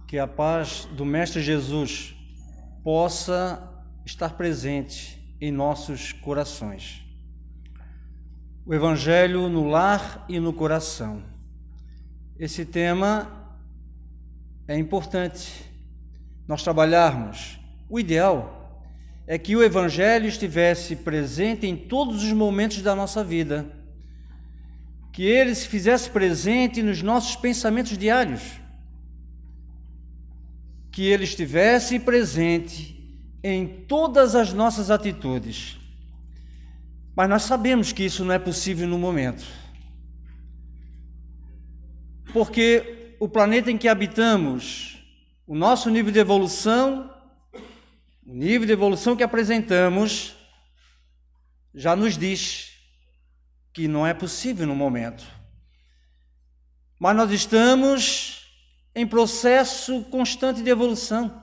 Que a paz do Mestre Jesus possa estar presente em nossos corações. O Evangelho no lar e no coração. Esse tema é importante nós trabalharmos. O ideal é que o Evangelho estivesse presente em todos os momentos da nossa vida, que ele se fizesse presente nos nossos pensamentos diários, que ele estivesse presente em todas as nossas atitudes. Mas nós sabemos que isso não é possível no momento, porque o planeta em que habitamos, o nosso nível de evolução, o nível de evolução que apresentamos, já nos diz que não é possível no momento. Mas nós estamos em processo constante de evolução.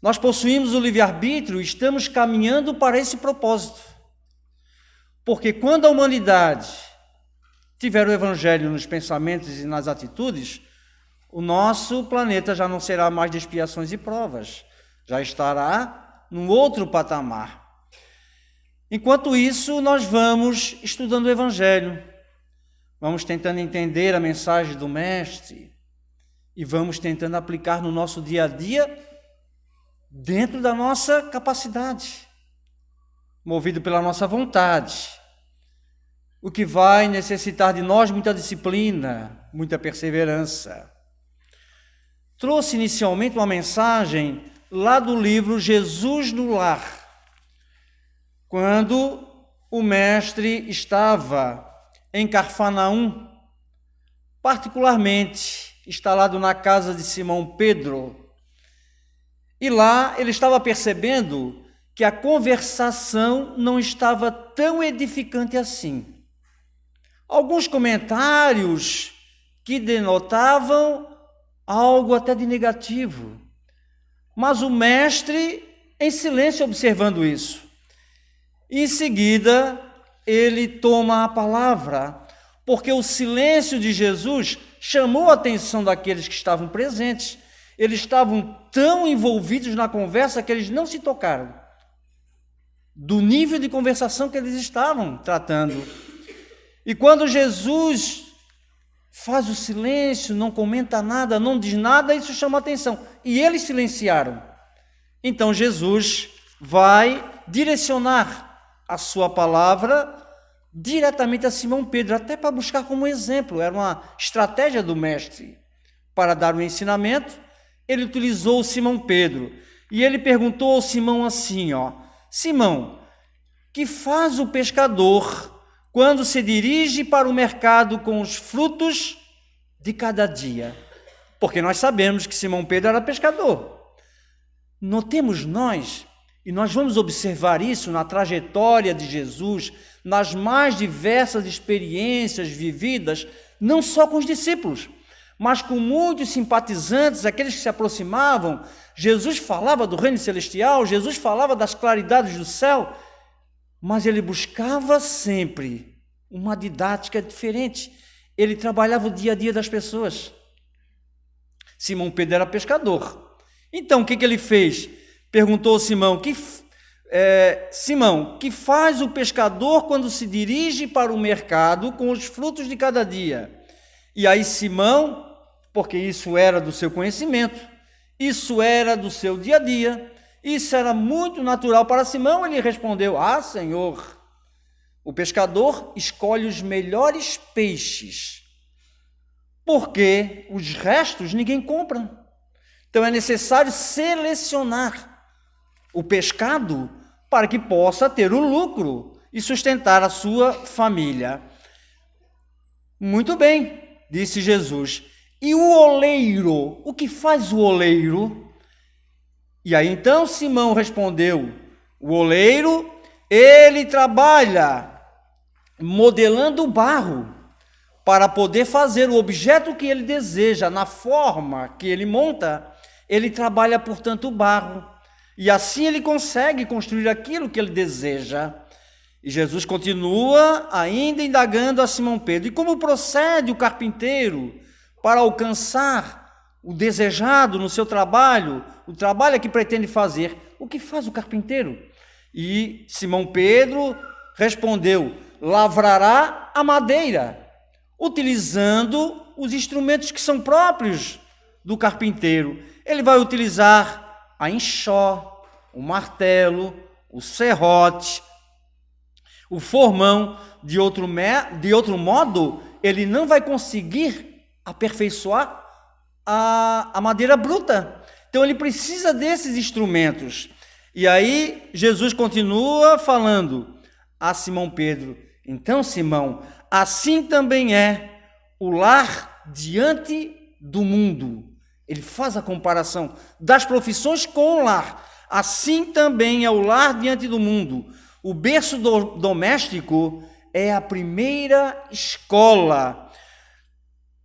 Nós possuímos o livre-arbítrio e estamos caminhando para esse propósito. Porque quando a humanidade tiver o Evangelho nos pensamentos e nas atitudes, o nosso planeta já não será mais de expiações e provas, já estará num outro patamar. Enquanto isso, nós vamos estudando o Evangelho, vamos tentando entender a mensagem do Mestre e vamos tentando aplicar no nosso dia a dia dentro da nossa capacidade, movido pela nossa vontade, o que vai necessitar de nós muita disciplina, muita perseverança. Trouxe inicialmente uma mensagem lá do livro Jesus no Lar, quando o Mestre estava em Cafarnaum, particularmente instalado na casa de Simão Pedro, e lá ele estava percebendo que a conversação não estava tão edificante assim. Alguns comentários que denotavam algo até de negativo, mas o Mestre em silêncio observando isso. E em seguida ele toma a palavra, porque o silêncio de Jesus chamou a atenção daqueles que estavam presentes. Eles estavam tão envolvidos na conversa que eles não se tocaram do nível de conversação que eles estavam tratando. E quando Jesus faz o silêncio, não comenta nada, não diz nada, isso chama a atenção. E eles silenciaram. Então Jesus vai direcionar a sua palavra diretamente a Simão Pedro, até para buscar como exemplo. Era uma estratégia do Mestre para dar o ensinamento. Ele utilizou Simão Pedro e ele perguntou ao Simão assim, Simão, que faz o pescador quando se dirige para o mercado com os frutos de cada dia? Porque nós sabemos que Simão Pedro era pescador. Notemos nós, e nós vamos observar isso na trajetória de Jesus, nas mais diversas experiências vividas, não só com os discípulos, mas com muitos simpatizantes, aqueles que se aproximavam. Jesus falava do reino celestial, Jesus falava das claridades do céu, mas ele buscava sempre uma didática diferente. Ele trabalhava o dia a dia das pessoas. Simão Pedro era pescador. Então, o que ele fez? Perguntou Simão, Simão, que faz o pescador quando se dirige para o mercado com os frutos de cada dia? E aí Simão, porque isso era do seu conhecimento, isso era do seu dia a dia, isso era muito natural para Simão, ele respondeu, Senhor, o pescador escolhe os melhores peixes, porque os restos ninguém compra. Então é necessário selecionar o pescado para que possa ter o lucro e sustentar a sua família. Muito bem, disse Jesus. E o oleiro, o que faz o oleiro? E aí então Simão respondeu, o oleiro, ele trabalha modelando o barro para poder fazer o objeto que ele deseja, na forma que ele monta, ele trabalha, portanto, o barro. E assim ele consegue construir aquilo que ele deseja. E Jesus continua ainda indagando a Simão Pedro, e como procede o carpinteiro para alcançar o desejado no seu trabalho, o trabalho que pretende fazer, o que faz o carpinteiro? E Simão Pedro respondeu: lavrará a madeira, utilizando os instrumentos que são próprios do carpinteiro. Ele vai utilizar a enxó, o martelo, o serrote, o formão. De outro modo, ele não vai conseguir aperfeiçoar a madeira bruta. Então ele precisa desses instrumentos. E aí Jesus continua falando a Simão Pedro: então, Simão, assim também é o lar diante do mundo. Ele faz a comparação das profissões com o lar. Assim também é o lar diante do mundo. O berço doméstico é a primeira escola,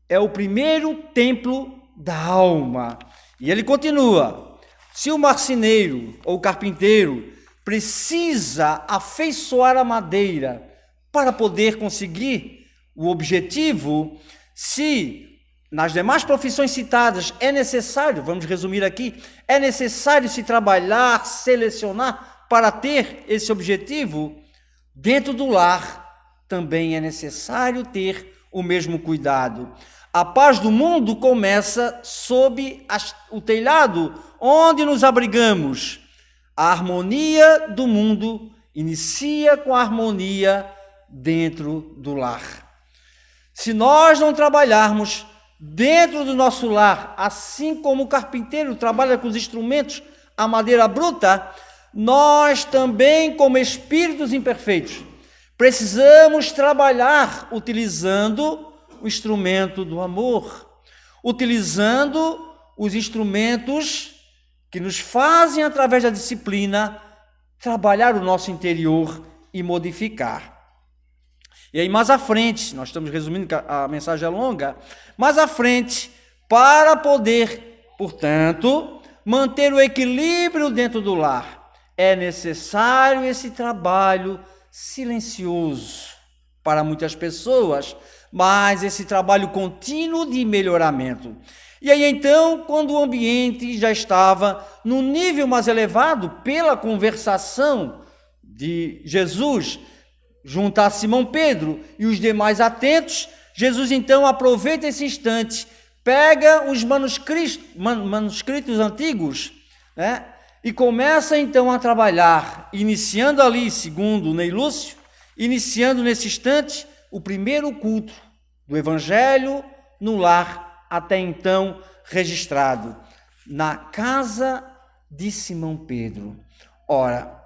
é o primeiro templo da alma. E ele continua: se o marceneiro ou carpinteiro precisa afeiçoar a madeira para poder conseguir o objetivo, se nas demais profissões citadas é necessário, vamos resumir aqui, é necessário se trabalhar, selecionar para ter esse objetivo, dentro do lar também é necessário ter o mesmo cuidado. A paz do mundo começa sob o telhado onde nos abrigamos. A harmonia do mundo inicia com a harmonia dentro do lar. Se nós não trabalharmos dentro do nosso lar, assim como o carpinteiro trabalha com os instrumentos, a madeira bruta, nós também, como espíritos imperfeitos, precisamos trabalhar utilizando o instrumento do amor, utilizando os instrumentos que nos fazem, através da disciplina, trabalhar o nosso interior e modificar. E aí, mais à frente, nós estamos resumindo que a mensagem é longa, mais à frente, para poder, portanto, manter o equilíbrio dentro do lar, é necessário esse trabalho silencioso para muitas pessoas, mas esse trabalho contínuo de melhoramento. E aí então, quando o ambiente já estava no nível mais elevado, pela conversação de Jesus junto a Simão Pedro e os demais atentos, Jesus então aproveita esse instante, pega os manuscritos antigos, né, e começa então a trabalhar, iniciando ali, segundo Ney Lúcio, iniciando nesse instante o primeiro culto do Evangelho no lar, até então registrado, na casa de Simão Pedro. Ora,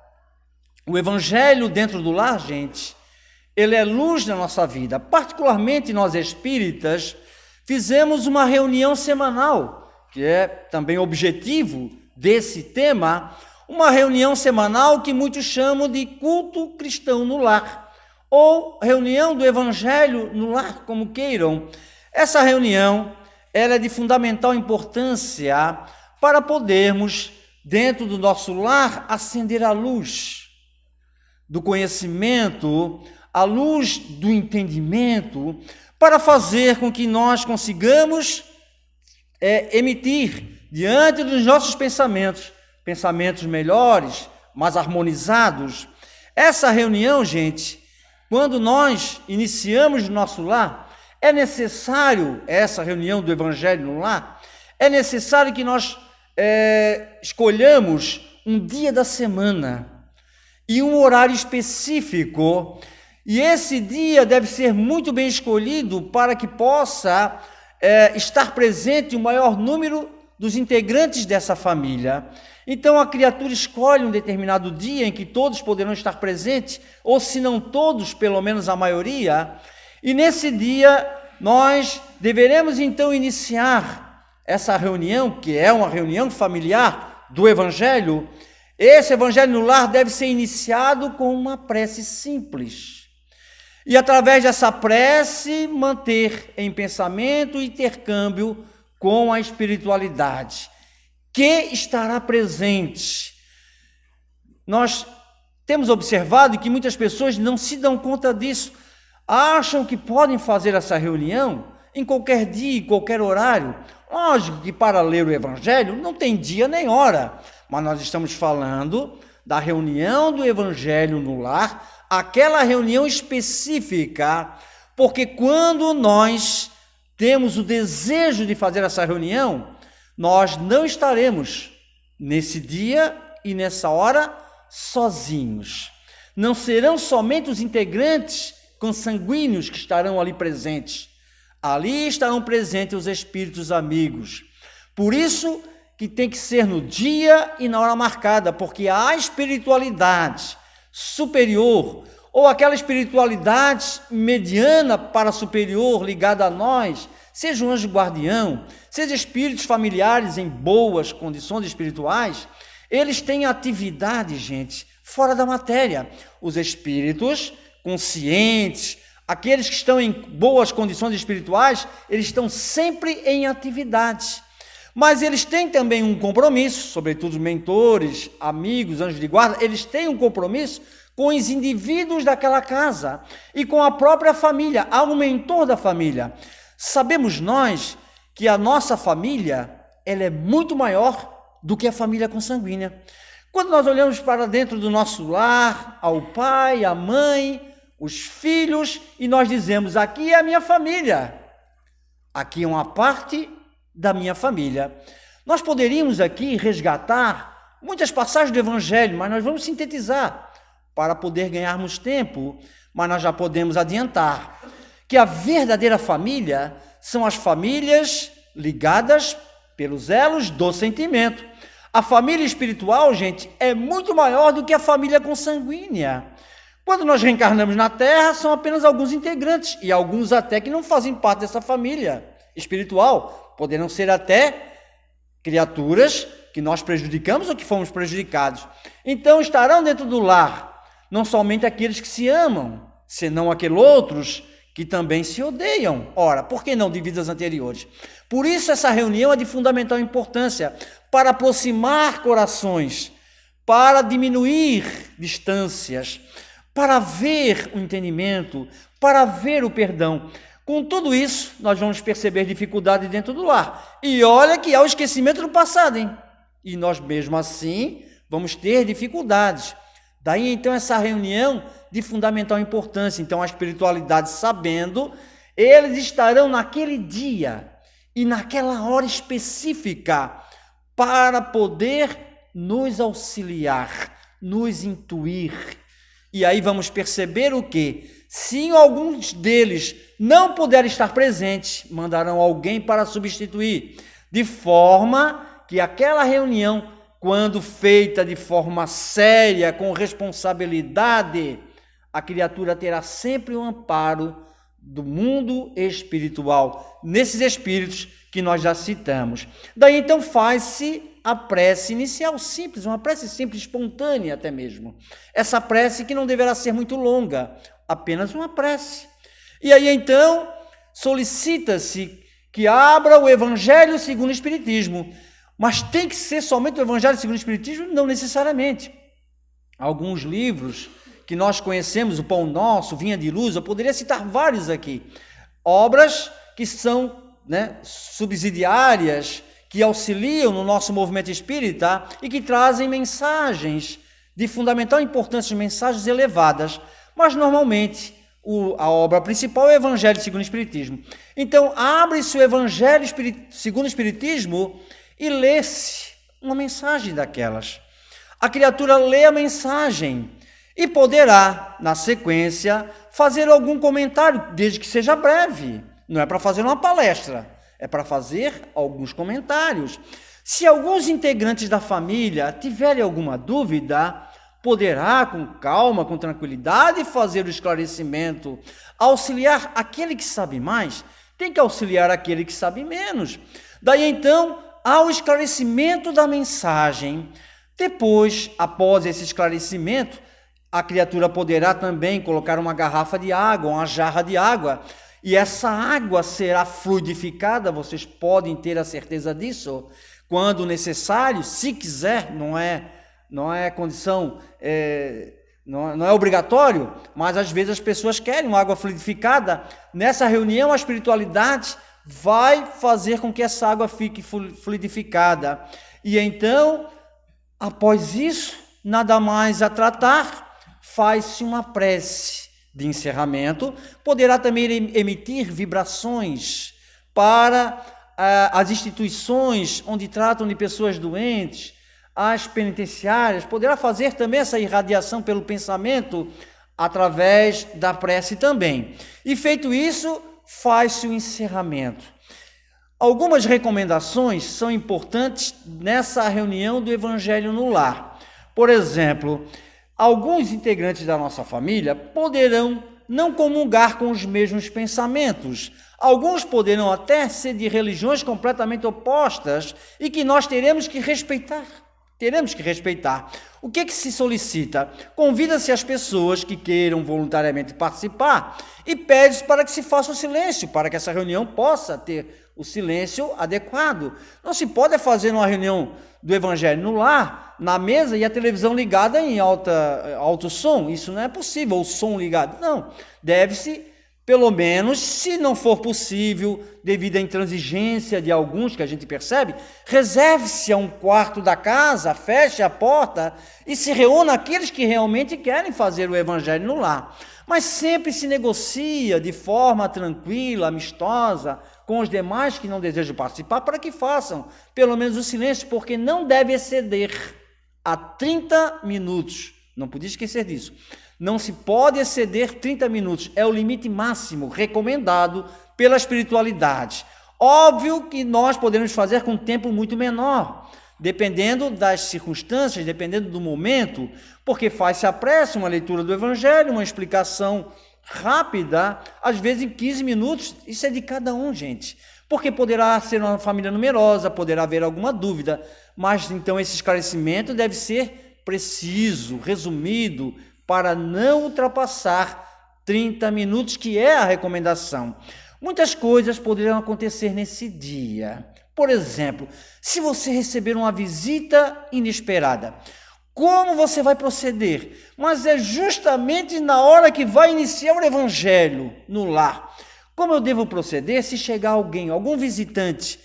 o Evangelho dentro do lar, gente, ele é luz na nossa vida. Particularmente nós espíritas, fizemos uma reunião semanal, que é também objetivo desse tema, uma reunião semanal que muitos chamam de culto cristão no lar, ou reunião do Evangelho no lar, como queiram. Essa reunião, ela é de fundamental importância para podermos, dentro do nosso lar, acender a luz do conhecimento, a luz do entendimento, para fazer com que nós consigamos emitir diante dos nossos pensamentos melhores, mais harmonizados. Essa reunião, gente, quando nós iniciamos o nosso lar, é necessário, essa reunião do Evangelho no lar, é necessário que nós escolhamos um dia da semana e um horário específico, e esse dia deve ser muito bem escolhido para que possa estar presente o maior número dos integrantes dessa família. Então a criatura escolhe um determinado dia em que todos poderão estar presentes, ou se não todos, pelo menos a maioria, e nesse dia nós deveremos então iniciar essa reunião, que é uma reunião familiar do Evangelho. Esse Evangelho no lar deve ser iniciado com uma prece simples. E através dessa prece, manter em pensamento o intercâmbio com a espiritualidade, que estará presente. Nós temos observado que muitas pessoas não se dão conta disso, acham que podem fazer essa reunião em qualquer dia, em qualquer horário. Lógico que para ler o Evangelho não tem dia nem hora, mas nós estamos falando da reunião do Evangelho no lar, aquela reunião específica, porque quando nós temos o desejo de fazer essa reunião, nós não estaremos nesse dia e nessa hora sozinhos. Não serão somente os integrantes consanguíneos que estarão ali presentes. Ali estarão presentes os espíritos amigos. Por isso que tem que ser no dia e na hora marcada, porque a espiritualidade superior, ou aquela espiritualidade mediana para superior ligada a nós, seja um anjo guardião, seja espíritos familiares em boas condições espirituais, eles têm atividade, gente, fora da matéria. Os espíritos conscientes, aqueles que estão em boas condições espirituais, eles estão sempre em atividade. Mas eles têm também um compromisso, sobretudo os mentores, amigos, anjos de guarda, eles têm um compromisso com os indivíduos daquela casa e com a própria família, há um mentor da família. Sabemos nós que a nossa família, ela é muito maior do que a família consanguínea. Quando nós olhamos para dentro do nosso lar, ao pai, à mãe, os filhos, e nós dizemos, aqui é a minha família, aqui é uma parte da minha família. Nós poderíamos aqui resgatar muitas passagens do Evangelho, mas nós vamos sintetizar para poder ganharmos tempo, mas nós já podemos adiantar que a verdadeira família são as famílias ligadas pelos elos do sentimento. A família espiritual, gente, é muito maior do que a família consanguínea. Quando nós reencarnamos na Terra, são apenas alguns integrantes, e alguns até que não fazem parte dessa família espiritual. Poderão ser até criaturas que nós prejudicamos ou que fomos prejudicados. Então estarão dentro do lar, não somente aqueles que se amam, senão aqueles outros que também se odeiam. Ora, por que não de vidas anteriores? Por isso essa reunião é de fundamental importância, para aproximar corações, para diminuir distâncias, para ver o entendimento, para ver o perdão. Com tudo isso, nós vamos perceber dificuldade dentro do lar. E olha que há o esquecimento do passado, hein? E nós mesmo assim vamos ter dificuldades. Daí então essa reunião de fundamental importância. Então a espiritualidade sabendo, eles estarão naquele dia e naquela hora específica para poder nos auxiliar, nos intuir. E aí vamos perceber o quê? Se alguns deles não puderem estar presentes, mandarão alguém para substituir, de forma que aquela reunião, quando feita de forma séria, com responsabilidade, a criatura terá sempre o amparo do mundo espiritual, nesses espíritos que nós já citamos. Daí então faz-se a prece inicial simples, uma prece simples, espontânea até mesmo. Essa prece que não deverá ser muito longa, apenas uma prece. E aí então solicita-se que abra o Evangelho segundo o Espiritismo, mas tem que ser somente o Evangelho segundo o Espiritismo? Não necessariamente. Alguns livros que nós conhecemos, o Pão Nosso, Vinha de Luz, eu poderia citar vários aqui, obras que são subsidiárias, que auxiliam no nosso movimento espírita e que trazem mensagens de fundamental importância, mensagens elevadas, mas normalmente a obra principal é o Evangelho segundo o Espiritismo. Então, abre-se o Evangelho segundo o Espiritismo e lê-se uma mensagem daquelas. A criatura lê a mensagem e poderá, na sequência, fazer algum comentário, desde que seja breve. Não é para fazer uma palestra, é para fazer alguns comentários. Se alguns integrantes da família tiverem alguma dúvida, poderá, com calma, com tranquilidade, fazer o esclarecimento. Auxiliar aquele que sabe mais, tem que auxiliar aquele que sabe menos. Daí então, ao esclarecimento da mensagem. Depois, após esse esclarecimento, a criatura poderá também colocar uma garrafa de água, uma jarra de água, e essa água será fluidificada, vocês podem ter a certeza disso, quando necessário, se quiser, não é condição, não é obrigatório, mas às vezes as pessoas querem uma água fluidificada. Nessa reunião, a espiritualidade vai fazer com que essa água fique fluidificada. E então, após isso, nada mais a tratar, faz-se uma prece de encerramento. Poderá também emitir vibrações para as instituições onde tratam de pessoas doentes, as penitenciárias. Poderá fazer também essa irradiação pelo pensamento através da prece também. E feito isso, faz-se o encerramento. Algumas recomendações são importantes nessa reunião do Evangelho no Lar. Por exemplo, alguns integrantes da nossa família poderão não comungar com os mesmos pensamentos. Alguns poderão até ser de religiões completamente opostas e que nós teremos que respeitar. O que se solicita? Convida-se as pessoas que queiram voluntariamente participar e pede-se para que se faça o silêncio, para que essa reunião possa ter o silêncio adequado. Não se pode fazer uma reunião do Evangelho no lar, na mesa, e a televisão ligada em alto som. Isso não é possível, o som ligado. Não, deve-se, pelo menos, se não for possível, devido à intransigência de alguns que a gente percebe, reserve-se a um quarto da casa, feche a porta e se reúna aqueles que realmente querem fazer o Evangelho no lar. Mas sempre se negocia de forma tranquila, amistosa, com os demais que não desejam participar, para que façam pelo menos o silêncio, porque não deve exceder a 30 minutos. Não podia esquecer disso. Não se pode exceder 30 minutos, é o limite máximo recomendado pela espiritualidade. Óbvio que nós podemos fazer com um tempo muito menor, dependendo das circunstâncias, dependendo do momento, porque faz-se a prece, uma leitura do Evangelho, uma explicação rápida, às vezes em 15 minutos, isso é de cada um, gente, porque poderá ser uma família numerosa, poderá haver alguma dúvida, mas então esse esclarecimento deve ser preciso, resumido, para não ultrapassar 30 minutos, que é a recomendação. Muitas coisas poderão acontecer nesse dia. Por exemplo, se você receber uma visita inesperada, como você vai proceder? Mas é justamente na hora que vai iniciar o Evangelho no lar. Como eu devo proceder se chegar alguém, algum visitante,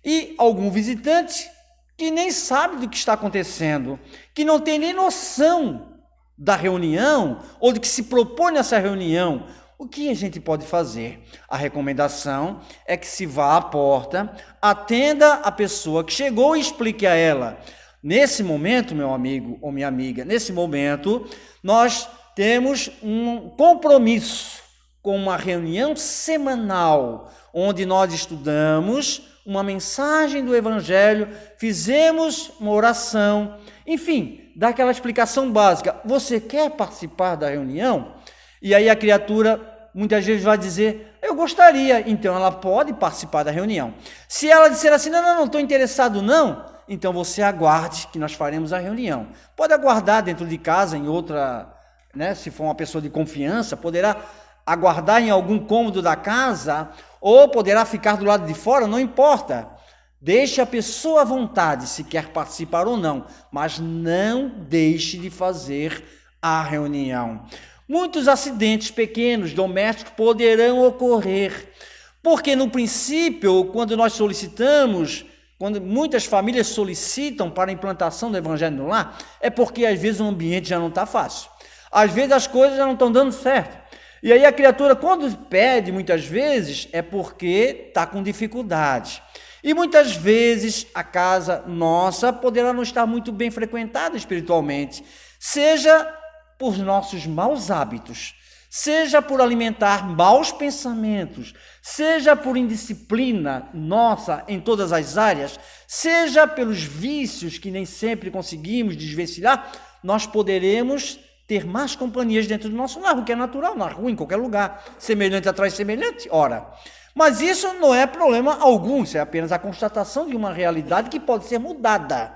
e algum visitante que nem sabe do que está acontecendo, que não tem nem noção da reunião ou do que se propõe nessa reunião? O que a gente pode fazer? A recomendação é que se vá à porta, atenda a pessoa que chegou e explique a ela. Nesse momento, meu amigo ou minha amiga, nesse momento, nós temos um compromisso com uma reunião semanal, onde nós estudamos uma mensagem do Evangelho, fizemos uma oração, enfim, dá aquela explicação básica. Você quer participar da reunião? E aí a criatura muitas vezes vai dizer, eu gostaria, então ela pode participar da reunião. Se ela disser assim, não estou interessado não, então você aguarde que nós faremos a reunião. Pode aguardar dentro de casa, em outra, se for uma pessoa de confiança, poderá aguardar em algum cômodo da casa, ou poderá ficar do lado de fora, não importa. Deixe a pessoa à vontade, se quer participar ou não, mas não deixe de fazer a reunião. Muitos acidentes pequenos, domésticos, poderão ocorrer, porque no princípio, quando nós solicitamos, quando muitas famílias solicitam para a implantação do Evangelho no lar, é porque às vezes o ambiente já não está fácil. Às vezes as coisas já não estão dando certo. E aí a criatura, quando pede, muitas vezes, é porque está com dificuldade. E muitas vezes a casa nossa poderá não estar muito bem frequentada espiritualmente, seja por nossos maus hábitos, seja por alimentar maus pensamentos, seja por indisciplina nossa em todas as áreas, seja pelos vícios que nem sempre conseguimos desvencilhar, nós poderemos ter más companhias dentro do nosso lar, o que é natural, na rua, em qualquer lugar, semelhante atrai semelhante, ora. Mas isso não é problema algum, isso é apenas a constatação de uma realidade que pode ser mudada.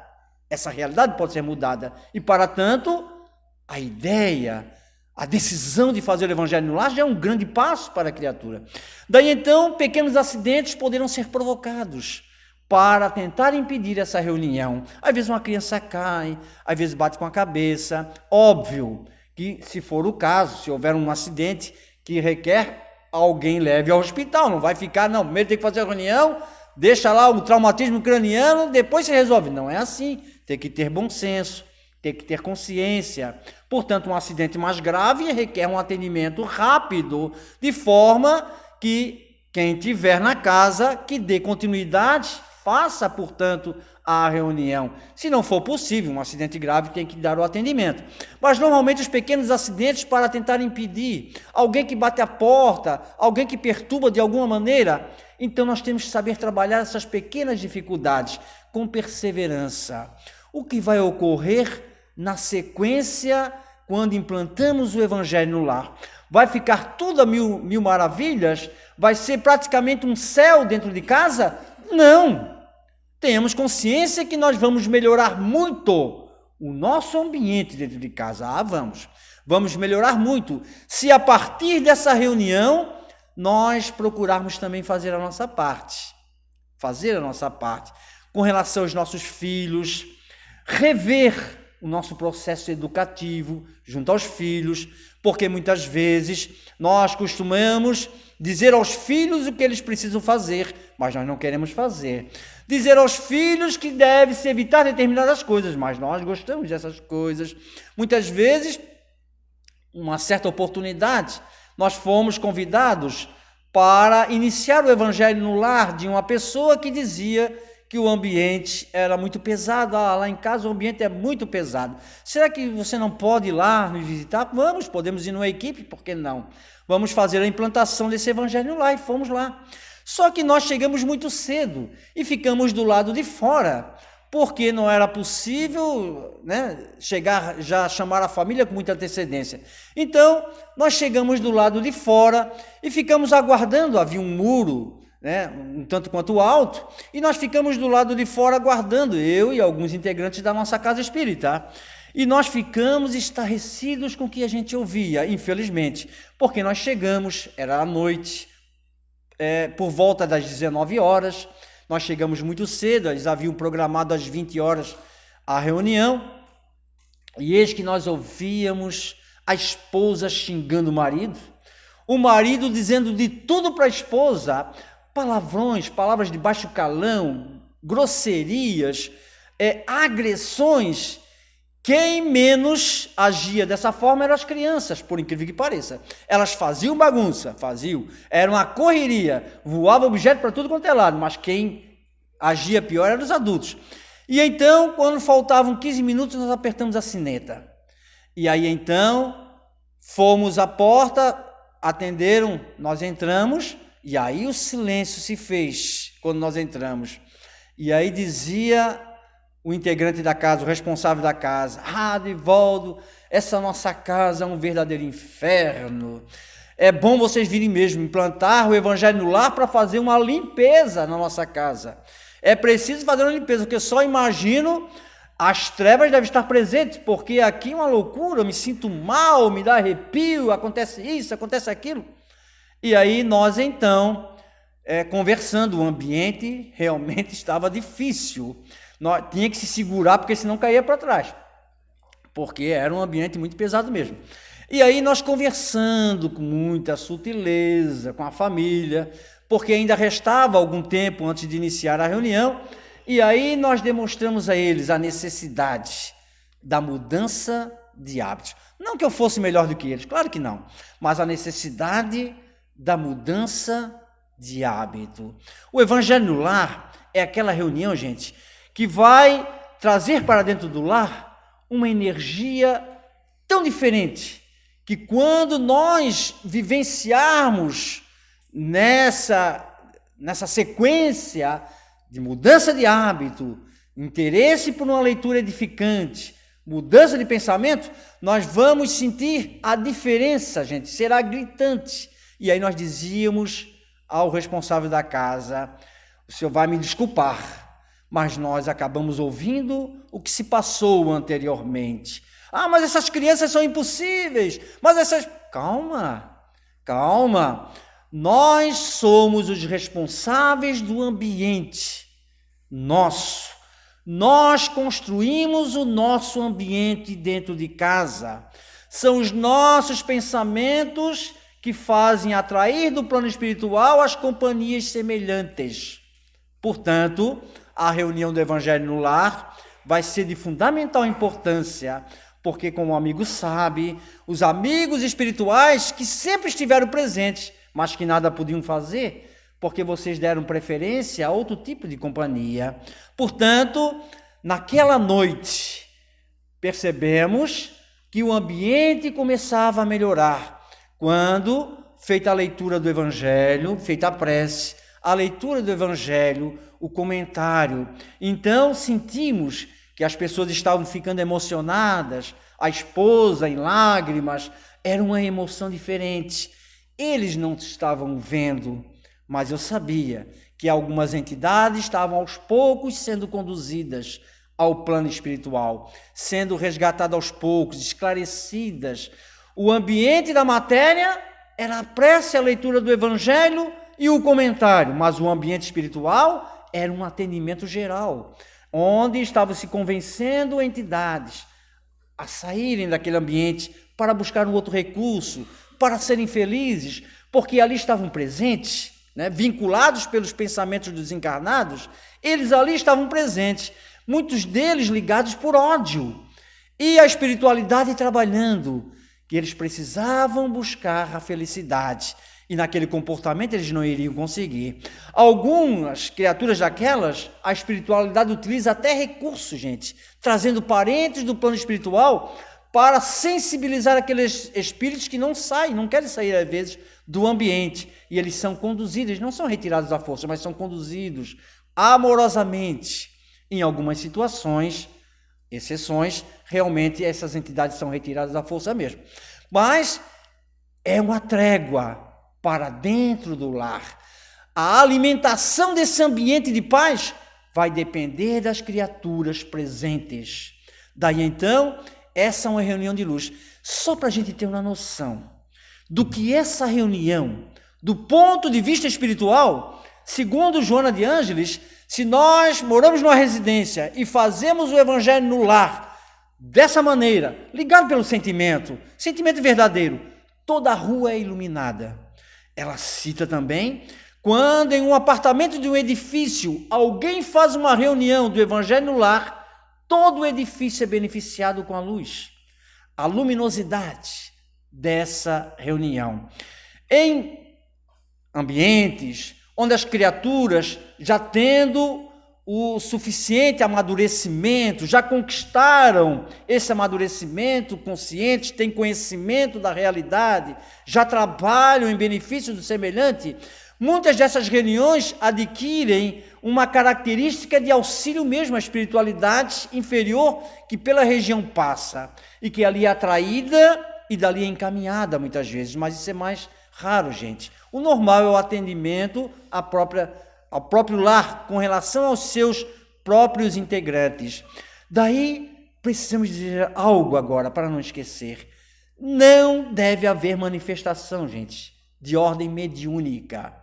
Essa realidade pode ser mudada. E, para tanto, a ideia, a decisão de fazer o Evangelho no lar já é um grande passo para a criatura. Daí, então, pequenos acidentes poderão ser provocados para tentar impedir essa reunião. Às vezes uma criança cai, às vezes bate com a cabeça. Óbvio que, se for o caso, se houver um acidente que requer alguém leve ao hospital. Não vai ficar, não, primeiro tem que fazer a reunião, deixa lá o traumatismo craniano, depois se resolve. Não é assim. Tem que ter bom senso, tem que ter consciência. Portanto, um acidente mais grave requer um atendimento rápido, de forma que quem estiver na casa, que dê continuidade, faça, portanto, a reunião. Se não for possível, um acidente grave tem que dar o atendimento. Mas, normalmente, os pequenos acidentes para tentar impedir, alguém que bate a porta, alguém que perturba de alguma maneira, então nós temos que saber trabalhar essas pequenas dificuldades com perseverança. O que vai ocorrer na sequência quando implantamos o Evangelho no lar? Vai ficar tudo a mil maravilhas? Vai ser praticamente um céu dentro de casa? Não! Tenhamos consciência que nós vamos melhorar muito o nosso ambiente dentro de casa. Vamos melhorar muito. Se a partir dessa reunião, nós procurarmos também fazer a nossa parte. Com relação aos nossos filhos, rever o nosso processo educativo junto aos filhos, porque muitas vezes nós costumamos dizer aos filhos o que eles precisam fazer, mas nós não queremos fazer. Dizer aos filhos que deve-se evitar determinadas coisas, mas nós gostamos dessas coisas. Muitas vezes, uma certa oportunidade, nós fomos convidados para iniciar o Evangelho no lar de uma pessoa que dizia que o ambiente era muito pesado. Lá em casa o ambiente é muito pesado. Será que você não pode ir lá nos visitar? Podemos ir numa equipe, por que não? Vamos fazer a implantação desse Evangelho lá, e fomos lá. Só que nós chegamos muito cedo e ficamos do lado de fora, porque não era possível, chegar, já chamar a família com muita antecedência. Então, nós chegamos do lado de fora e ficamos aguardando. Havia um muro, um tanto quanto alto, e nós ficamos do lado de fora aguardando, eu e alguns integrantes da nossa casa espírita. E nós ficamos estarrecidos com o que a gente ouvia, infelizmente, porque nós chegamos, era à noite, por volta das 19 horas, nós chegamos muito cedo, eles haviam programado às 20 horas a reunião, e eis que nós ouvíamos a esposa xingando o marido dizendo de tudo para a esposa, palavrões, palavras de baixo calão, grosserias, agressões. Quem menos agia dessa forma eram as crianças, por incrível que pareça. Elas faziam bagunça, era uma correria, voava objeto para tudo quanto é lado, mas quem agia pior eram os adultos. E então, quando faltavam 15 minutos, nós apertamos a sineta. E aí então, fomos à porta, atenderam, nós entramos, e aí o silêncio se fez quando nós entramos. E aí dizia o integrante da casa, o responsável da casa: Divaldo, essa nossa casa é um verdadeiro inferno. É bom vocês virem mesmo implantar o Evangelho no lar para fazer uma limpeza na nossa casa. É preciso fazer uma limpeza, porque eu só imagino as trevas devem estar presentes, porque aqui é uma loucura, eu me sinto mal, me dá arrepio, acontece isso, acontece aquilo. E aí nós então, conversando, o ambiente realmente estava difícil. Tinha que se segurar, porque senão caía para trás, porque era um ambiente muito pesado mesmo. E aí nós conversando com muita sutileza com a família, porque ainda restava algum tempo antes de iniciar a reunião, e aí nós demonstramos a eles a necessidade da mudança de hábitos. Não que eu fosse melhor do que eles, claro que não, mas a necessidade da mudança de hábito. O Evangelho no lar é aquela reunião, gente, que vai trazer para dentro do lar uma energia tão diferente, que quando nós vivenciarmos nessa sequência de mudança de hábito, interesse por uma leitura edificante, mudança de pensamento, nós vamos sentir a diferença, gente, será gritante. E aí nós dizíamos ao responsável da casa: o senhor vai me desculpar, mas nós acabamos ouvindo o que se passou anteriormente. Mas essas crianças são impossíveis, Calma. Nós somos os responsáveis do ambiente nosso. Nós construímos o nosso ambiente dentro de casa. São os nossos pensamentos que fazem atrair do plano espiritual as companhias semelhantes. Portanto, a reunião do Evangelho no Lar vai ser de fundamental importância, porque, como o amigo sabe, os amigos espirituais que sempre estiveram presentes, mas que nada podiam fazer, porque vocês deram preferência a outro tipo de companhia. Portanto, naquela noite, percebemos que o ambiente começava a melhorar, quando, feita a leitura do Evangelho, feita a prece, a leitura do Evangelho, o comentário, então sentimos que as pessoas estavam ficando emocionadas, a esposa em lágrimas, era uma emoção diferente. Eles não estavam vendo, mas eu sabia que algumas entidades estavam aos poucos sendo conduzidas ao plano espiritual, sendo resgatadas aos poucos, esclarecidas. O ambiente da matéria era a prece, a leitura do Evangelho e o comentário, mas o ambiente espiritual era um atendimento geral, onde estavam se convencendo entidades a saírem daquele ambiente para buscar um outro recurso, para serem felizes, porque ali estavam presentes, vinculados pelos pensamentos dos encarnados, eles ali estavam presentes, muitos deles ligados por ódio, e a espiritualidade trabalhando, que eles precisavam buscar a felicidade, e naquele comportamento eles não iriam conseguir. Algumas criaturas daquelas, a espiritualidade utiliza até recursos, gente, trazendo parentes do plano espiritual para sensibilizar aqueles espíritos que não saem, não querem sair às vezes do ambiente, e eles são conduzidos, eles não são retirados à força, mas são conduzidos amorosamente. Em algumas situações, exceções, realmente essas entidades são retiradas à força mesmo. Mas é uma trégua para dentro do lar. A alimentação desse ambiente de paz vai depender das criaturas presentes. Daí então, essa é uma reunião de luz. Só para a gente ter uma noção do que essa reunião, do ponto de vista espiritual, segundo Joana de Ângeles, se nós moramos numa residência e fazemos o Evangelho no lar, dessa maneira, ligado pelo sentimento verdadeiro, toda a rua é iluminada. Ela cita também, quando em um apartamento de um edifício, alguém faz uma reunião do Evangelho no lar, todo o edifício é beneficiado com a luz, a luminosidade dessa reunião. Em ambientes onde as criaturas, já tendo o suficiente amadurecimento, já conquistaram esse amadurecimento consciente, têm conhecimento da realidade, já trabalham em benefício do semelhante, muitas dessas reuniões adquirem uma característica de auxílio mesmo à espiritualidade inferior que pela região passa, e que ali é atraída e dali é encaminhada muitas vezes, mas isso é mais raro, gente. O normal é o atendimento ao próprio lar, com relação aos seus próprios integrantes. Daí, precisamos dizer algo agora, para não esquecer. Não deve haver manifestação, gente, de ordem mediúnica.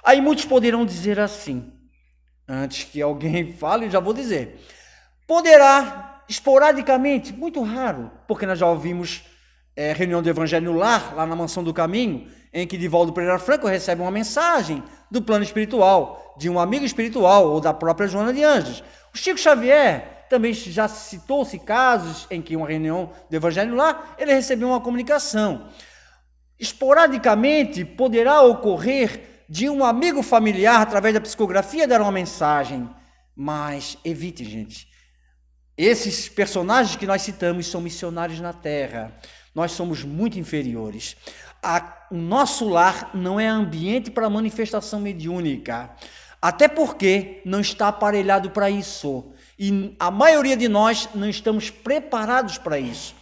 Aí muitos poderão dizer assim, antes que alguém fale, eu já vou dizer. Poderá, esporadicamente, muito raro, porque nós já ouvimos reunião do Evangelho no Lar, lá na Mansão do Caminho, em que Divaldo Pereira Franco recebe uma mensagem do plano espiritual, de um amigo espiritual ou da própria Joana de Ângeles. O Chico Xavier também já citou-se casos em que uma reunião do Evangelho no Lar, ele recebeu uma comunicação. Esporadicamente poderá ocorrer de um amigo familiar, através da psicografia, dar uma mensagem, mas evite, gente. Esses personagens que nós citamos são missionários na Terra. Nós somos muito inferiores. O nosso lar não é ambiente para manifestação mediúnica, até porque não está aparelhado para isso, e a maioria de nós não estamos preparados para isso.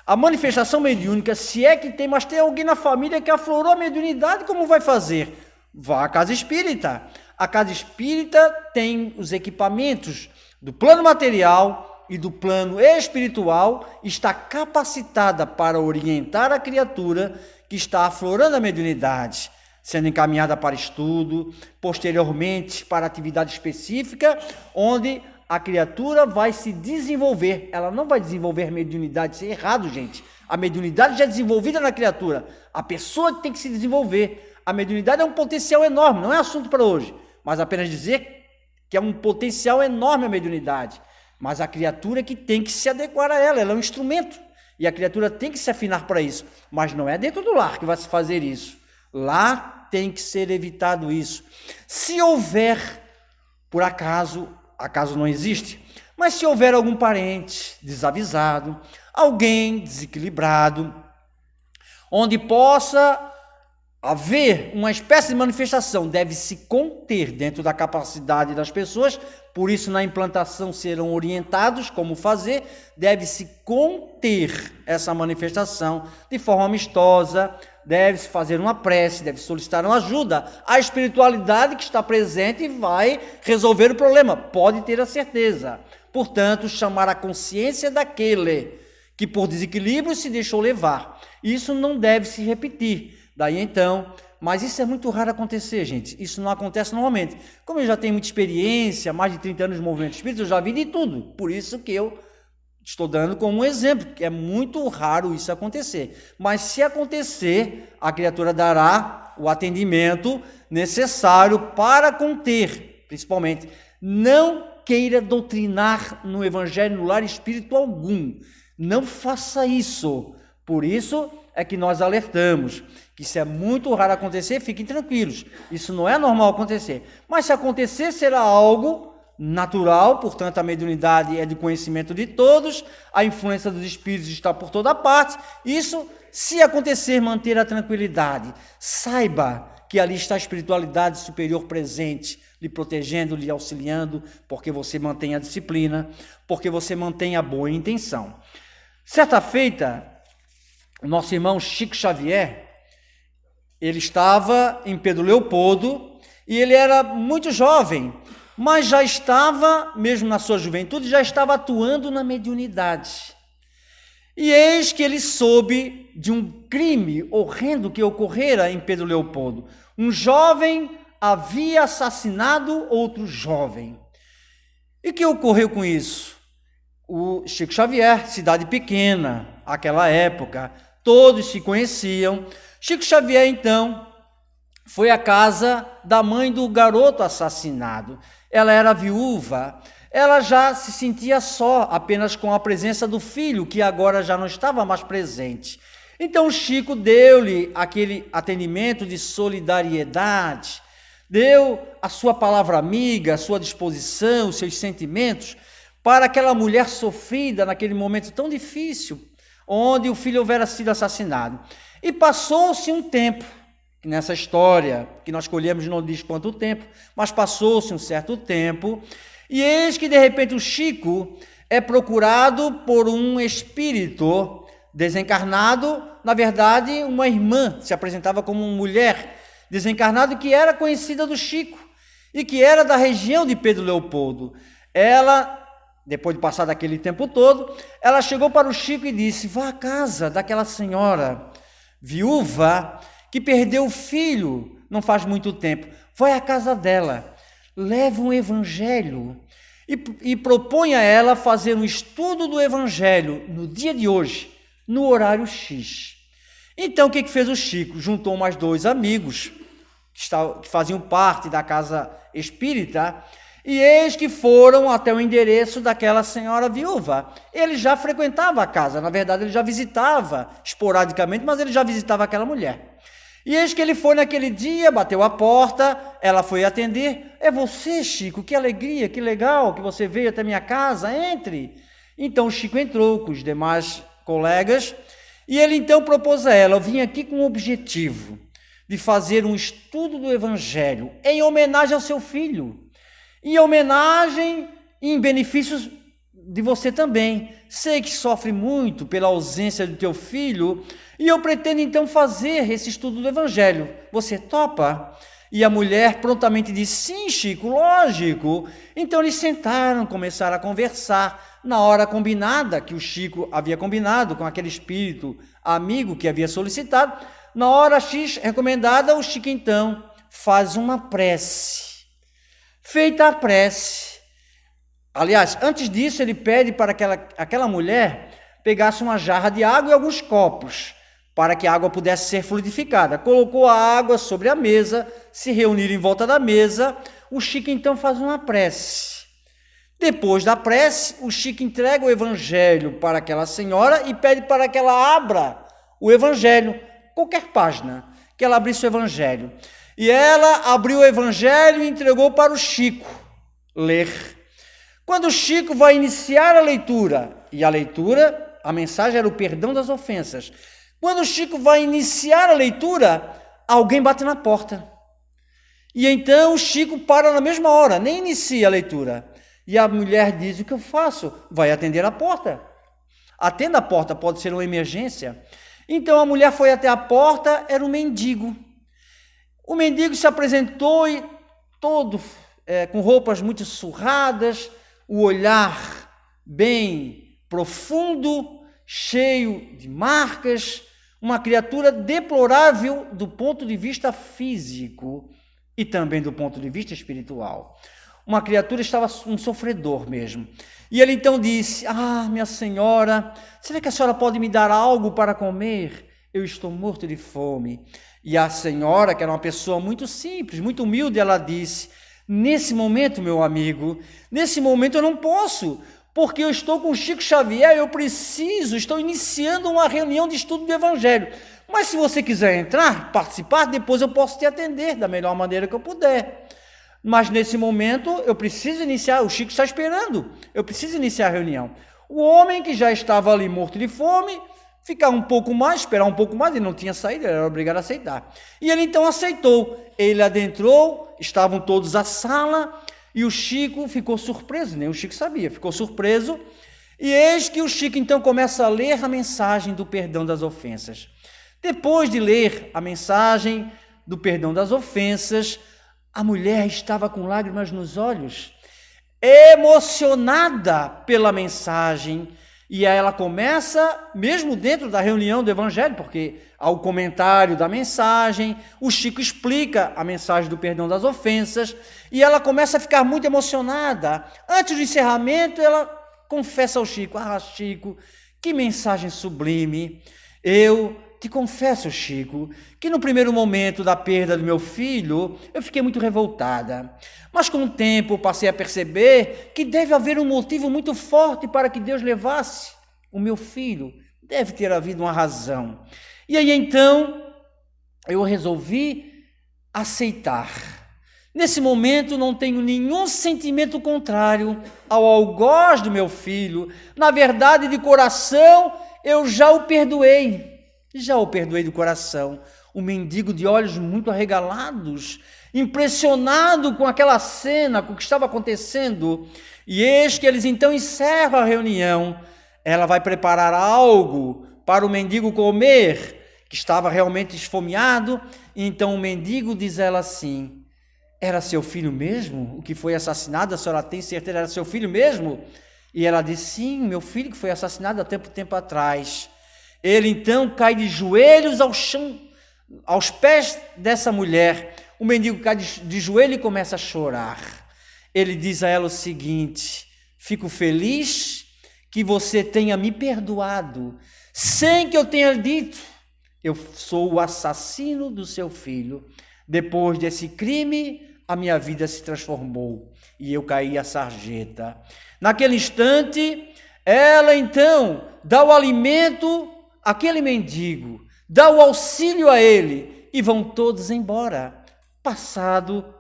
A manifestação mediúnica, se é que tem, mas tem alguém na família que aflorou a mediunidade, como vai fazer? Vá à casa espírita. A casa espírita tem os equipamentos do plano material e do plano espiritual, está capacitada para orientar a criatura que está aflorando a mediunidade, sendo encaminhada para estudo, posteriormente para atividade específica, onde a criatura vai se desenvolver. Ela não vai desenvolver mediunidade, isso é errado, gente. A mediunidade já é desenvolvida na criatura. A pessoa tem que se desenvolver. A mediunidade é um potencial enorme, não é assunto para hoje, mas apenas dizer que é um potencial enorme a mediunidade. Mas a criatura que tem que se adequar a ela, ela é um instrumento. E a criatura tem que se afinar para isso. Mas não é dentro do lar que vai se fazer isso. Lá tem que ser evitado isso. Se houver, por acaso não existe, mas se houver algum parente desavisado, alguém desequilibrado, onde possa haver uma espécie de manifestação, deve se conter dentro da capacidade das pessoas, por isso na implantação serão orientados como fazer, deve-se conter essa manifestação de forma amistosa, deve-se fazer uma prece, deve solicitar uma ajuda. A espiritualidade que está presente vai resolver o problema, pode ter a certeza. Portanto, chamar a consciência daquele que por desequilíbrio se deixou levar. Isso não deve se repetir. Daí então, mas isso é muito raro acontecer, gente. Isso não acontece normalmente. Como eu já tenho muita experiência, mais de 30 anos de movimento espírita, eu já vi de tudo. Por isso que eu estou dando como um exemplo, que é muito raro isso acontecer. Mas se acontecer, a criatura dará o atendimento necessário para conter, principalmente. Não queira doutrinar no evangelho no lar espírito algum. Não faça isso. Por isso é que nós alertamos que isso é muito raro acontecer, fiquem tranquilos. Isso não é normal acontecer. Mas se acontecer, será algo natural, portanto a mediunidade é de conhecimento de todos, a influência dos espíritos está por toda parte. Isso, se acontecer, manter a tranquilidade. Saiba que ali está a espiritualidade superior presente, lhe protegendo, lhe auxiliando, porque você mantém a disciplina, porque você mantém a boa intenção. Certa feita, o nosso irmão Chico Xavier, ele estava em Pedro Leopoldo e ele era muito jovem, mas já estava, mesmo na sua juventude, já estava atuando na mediunidade. E eis que ele soube de um crime horrendo que ocorrera em Pedro Leopoldo. Um jovem havia assassinado outro jovem. E o que ocorreu com isso? O Chico Xavier, cidade pequena, aquela época, todos se conheciam. Chico Xavier, então, foi à casa da mãe do garoto assassinado. Ela era viúva, ela já se sentia só, apenas com a presença do filho, que agora já não estava mais presente. Então Chico deu-lhe aquele atendimento de solidariedade, deu a sua palavra amiga, a sua disposição, os seus sentimentos, para aquela mulher sofrida naquele momento tão difícil, onde o filho houvera sido assassinado. E passou-se um tempo, nessa história, que nós colhemos não diz quanto tempo, mas passou-se um certo tempo, e eis que de repente o Chico é procurado por um espírito desencarnado, na verdade uma irmã, se apresentava como uma mulher desencarnada que era conhecida do Chico, e que era da região de Pedro Leopoldo. Ela, depois de passar daquele tempo todo, ela chegou para o Chico e disse: vá à casa daquela senhora viúva que perdeu o filho não faz muito tempo, vai à casa dela, leve um evangelho e propõe a ela fazer um estudo do evangelho no dia de hoje, no horário X. Então o que fez o Chico? Juntou mais dois amigos que faziam parte da casa espírita, e eis que foram até o endereço daquela senhora viúva. Ele já frequentava a casa, na verdade ele já visitava esporadicamente, mas ele já visitava aquela mulher. E eis que ele foi naquele dia, bateu a porta, ela foi atender. É você, Chico, que alegria, que legal que você veio até minha casa, entre. Então o Chico entrou com os demais colegas, e ele então propôs a ela: eu vim aqui com o objetivo de fazer um estudo do evangelho em homenagem ao seu filho, em homenagem e em benefícios de você também. Sei que sofre muito pela ausência do teu filho, e eu pretendo então fazer esse estudo do evangelho. Você topa? E a mulher prontamente disse: sim, Chico, lógico. Então eles sentaram, começaram a conversar. Na hora combinada, que o Chico havia combinado com aquele espírito amigo que havia solicitado, na hora X recomendada, o Chico então faz uma prece. Feita a prece, aliás, antes disso ele pede para aquela mulher pegasse uma jarra de água e alguns copos, para que a água pudesse ser fluidificada. Colocou a água sobre a mesa, se reuniram em volta da mesa. O Chico então faz uma prece. Depois da prece, o Chico entrega o evangelho para aquela senhora e pede para que ela abra o evangelho, qualquer página, que ela abrisse o evangelho. E ela abriu o evangelho e entregou para o Chico ler. Quando o Chico vai iniciar a leitura, e a mensagem era o perdão das ofensas. Quando o Chico vai iniciar a leitura, alguém bate na porta. E então o Chico para na mesma hora, nem inicia a leitura. E a mulher diz: o que eu faço? Vai atender a porta. Atenda a porta, pode ser uma emergência. Então a mulher foi até a porta, era um mendigo. O mendigo se apresentou e todo com roupas muito surradas, o olhar bem profundo, cheio de marcas, uma criatura deplorável do ponto de vista físico e também do ponto de vista espiritual. Uma criatura estava um sofredor mesmo. E ele então disse: minha senhora, será que a senhora pode me dar algo para comer? Eu estou morto de fome. E a senhora, que era uma pessoa muito simples, muito humilde, ela disse: nesse momento, meu amigo, nesse momento eu não posso, porque eu estou com Chico Xavier, estou iniciando uma reunião de estudo do Evangelho. Mas se você quiser entrar, participar, depois eu posso te atender da melhor maneira que eu puder. Mas nesse momento eu preciso iniciar, o Chico está esperando, eu preciso iniciar a reunião. O homem que já estava ali morto de fome, esperar um pouco mais, ele não tinha saído, ele era obrigado a aceitar. E ele então aceitou, ele adentrou, estavam todos à sala, e o Chico ficou surpreso, nem o Chico sabia, ficou surpreso, e eis que o Chico então começa a ler a mensagem do perdão das ofensas. Depois de ler a mensagem do perdão das ofensas, a mulher estava com lágrimas nos olhos, emocionada pela mensagem, e aí ela começa, mesmo dentro da reunião do Evangelho, porque há o comentário da mensagem, o Chico explica a mensagem do perdão das ofensas, e ela começa a ficar muito emocionada. Antes do encerramento, ela confessa ao Chico: Chico, que mensagem sublime! Eu te confesso, Chico, que no primeiro momento da perda do meu filho, eu fiquei muito revoltada. Mas com o tempo passei a perceber que deve haver um motivo muito forte para que Deus levasse o meu filho. Deve ter havido uma razão. E aí então, eu resolvi aceitar. Nesse momento não tenho nenhum sentimento contrário ao algoz do meu filho. Na verdade, de coração, eu já o perdoei do coração. O mendigo de olhos muito arregalados, impressionado com aquela cena, com o que estava acontecendo. E eis que eles então encerram a reunião. Ela vai preparar algo para o mendigo comer, que estava realmente esfomeado. E então o mendigo diz a ela assim: era seu filho mesmo? O que foi assassinado, a senhora tem certeza, era seu filho mesmo? E ela diz: sim, meu filho que foi assassinado há tempo atrás. Ele então cai de joelhos ao chão, aos pés dessa mulher. O mendigo cai de joelho e começa a chorar. Ele diz a ela o seguinte: fico feliz que você tenha me perdoado, sem que eu tenha dito, eu sou o assassino do seu filho. Depois desse crime, a minha vida se transformou e eu caí a sarjeta. Naquele instante, ela então dá o alimento àquele mendigo, dá o auxílio a ele e vão todos embora. Passado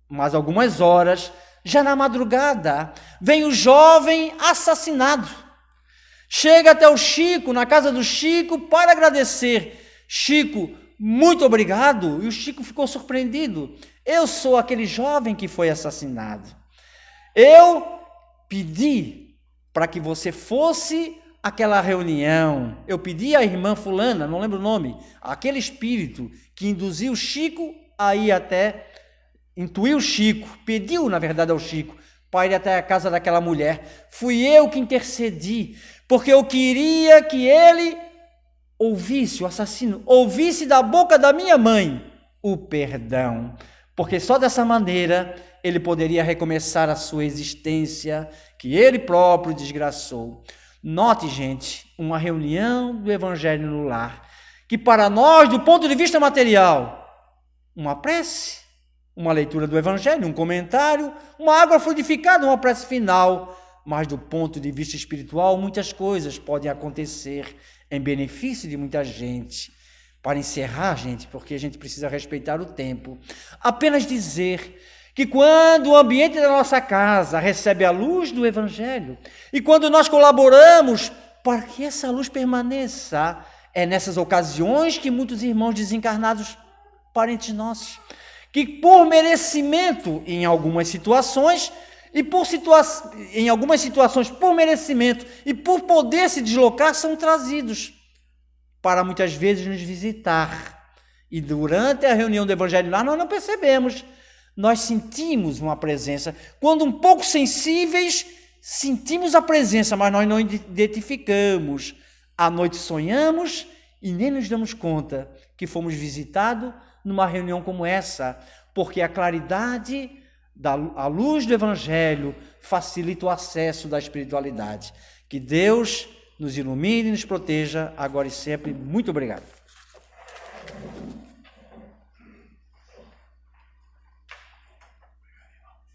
mais algumas horas, já na madrugada, vem o jovem assassinado. Chega até o Chico, na casa do Chico, para agradecer. Chico, muito obrigado. E o Chico ficou surpreendido. Eu sou aquele jovem que foi assassinado. Eu pedi para que você fosse àquela reunião. Eu pedi à irmã fulana, não lembro o nome, aquele espírito que induziu o Chico a ir até, intuiu o Chico, pediu na verdade ao Chico para ir até a casa daquela mulher. Fui eu que intercedi, porque eu queria que ele ouvisse, o assassino, ouvisse da boca da minha mãe o perdão, porque só dessa maneira ele poderia recomeçar a sua existência, que ele próprio desgraçou. Note, gente, uma reunião do Evangelho no lar, que para nós, do ponto de vista material, uma prece, uma leitura do Evangelho, um comentário, uma água fluidificada, uma prece final, mas do ponto de vista espiritual, muitas coisas podem acontecer em benefício de muita gente. Para encerrar, gente, porque a gente precisa respeitar o tempo, apenas dizer que quando o ambiente da nossa casa recebe a luz do Evangelho e quando nós colaboramos para que essa luz permaneça, é nessas ocasiões que muitos irmãos desencarnados, parentes nossos, que por merecimento em algumas situações em algumas situações por merecimento e por poder se deslocar, são trazidos para muitas vezes nos visitar. E durante a reunião do Evangelho lá, nós não percebemos. Nós sentimos uma presença. Quando um pouco sensíveis, sentimos a presença, mas nós não identificamos. À noite sonhamos e nem nos damos conta que fomos visitados numa reunião como essa, porque a claridade, a luz do Evangelho facilita o acesso da espiritualidade. Que Deus nos ilumine e nos proteja agora e sempre. Muito obrigado.